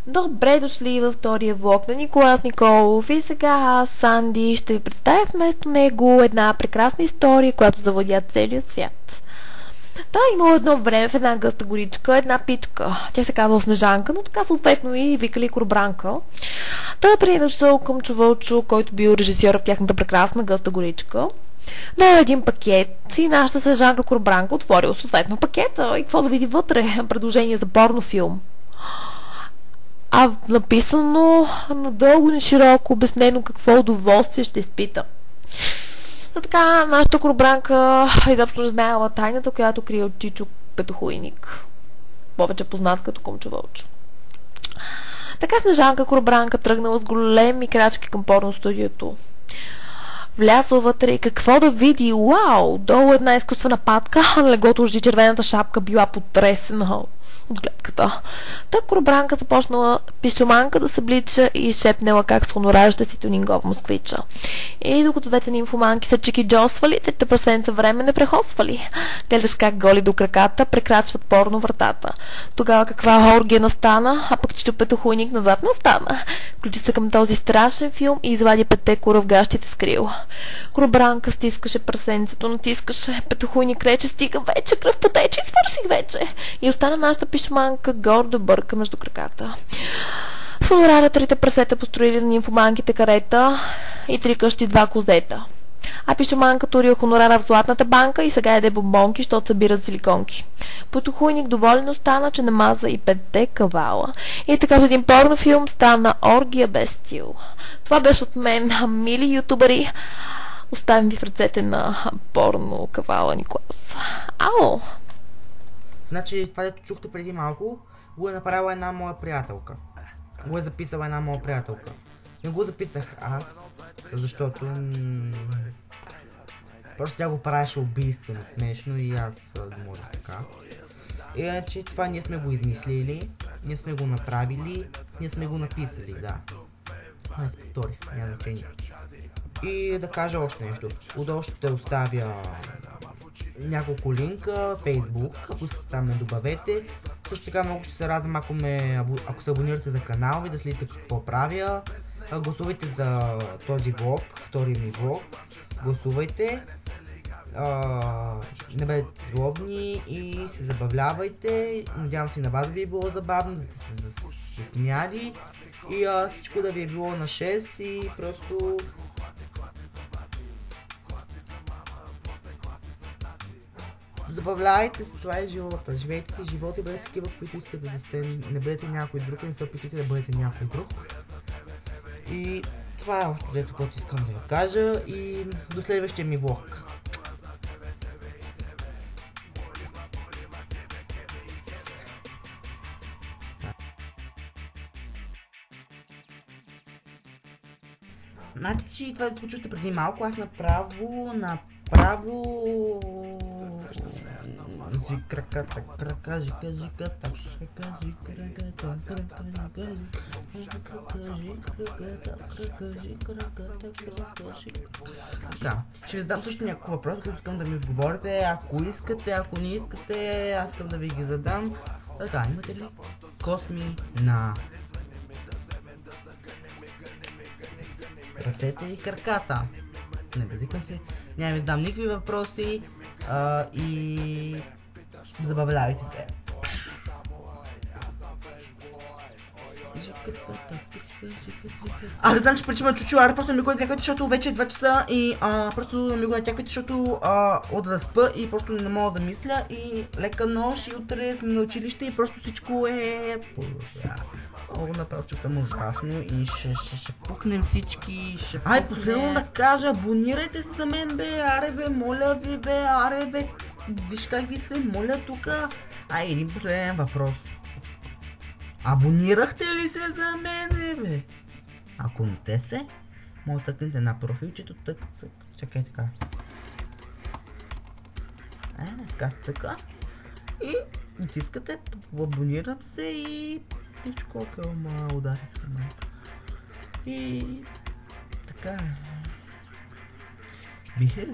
Добре дошли във втория влог на Николас Николов и сега аз, Санди, ще ви представя вместо него една прекрасна история, която завладя целия свят. Да, имало едно време в една гъста горичка, една питка. Тя се казва Снежанка, но така съответно и викали Коробранка. Той при дошъл към Чувълчо, който бил режисьор в тяхната прекрасна гъста горичка. Дал един пакет и нашата Снежанка Коробранка отворил съответно пакета и какво да види вътре? Предложение за порнофилм. А написано надълго и широко, обяснено какво удоволствие ще изпита. Но така, нашата Коробранка изобщо не знаела тайната, която крие от Чичо Петохуйник. Повече познат като Комчо Вълчо. Така Снежанка Коробранка тръгнала с големи крачки към порно студиото. Влязла вътре и какво да види? Уау! Долу една изкуствена патка, а на легото жди червената шапка била потресена от гледката. Та Коробранка започнала пишоманка да се облича и шепнела как с хонорар ще си тюнингов москвича. И докато двете нимфоманки са чики-джосвали, трите прасенца време не прехосвали. Гледаш как голи до краката прекрачват порно вратата. Тогава каква оргия настана, а пък Чичо Петохуйник назад не остана. Включи се към този страшен филм и извади петте кора в гащите с крил. Коробранка стискаше прасенцето, натискаше. Петохуйник рече: стига вече, кръв потече и свърших вече. И остана нашата пишманка гордо бърка между краката. С хонорара трите прасета построили на нимфоманките карета и 3 къщи с 2 козета. А пишоманка турил хонорара в златната банка и сега яде бомбонки, защото събира силиконки. Петохуйник доволен остана, че намаза и 5 кавала. И така с един порнофилм стана оргия без стил. Това беше от мен, мили ютубъри. Оставим ви в ръцете на порно кавала Николас. Ау! Значи това, дето чухте преди малко, го е направила една моя приятелка. Го е записала една моя приятелка. Не го записах аз, защото просто тя го правеше убийствено смешно и аз не можех така. Иначе това ние сме го измислили, ние сме го направили, ние сме го написали, да. Това е повтори, няма значение. И да кажа още нещо. Отдолу ще оставя няколко линка, Facebook, ако искате там ме добавете. Също така много ще се радвам, ако се абонирате за канала ми, да следите какво правя. Гласувайте за този влог, втори ми влог. Гласувайте. Не бъдете злобни и се забавлявайте. Надявам се на вас да ви е било забавно, да сте се смяли. И всичко да ви е било на 6 и просто... Забавляйте се, това е живота. Живейте си живота и бъдете такива, които искате да сте. Не бъдете някой друг и не се опитайте да бъдете някой друг. И това е още което искам да ви кажа и до следващия ми влог. Значи това да почухте преди малко, аз направо краката, ще ви задам също някакво въпрос, които искам да ми отговорите, ако искате, ако не искате, аз искам да ви ги задам. Така, имате ли косми на ръцете и краката? Не базикам се, няма ви задам никакви въпроси и забавлявайте се. Аз знам, че причина чучуара, просто не ми го натяквайте, защото вече е 2 часа и просто не ми го натяквайте, защото от да спа и просто не мога да мисля и лека нощ и утре сме на училище и просто всичко е... Много направо чувствам ужасно и ще пукнем всички, ще пукнем... Ай, последно да кажа, абонирайте се за мен бе, аре бе, моля ви бе, аре бе, виж как ви се моля тука. Ай, един последен въпрос. Абонирахте ли се за мене бе? Ако не сте се, може да цъкнете на профилчето, чакай така. Така цъка. И натискате, абонирам се и... Всичко окей, ударих се на. И... така... Бихе...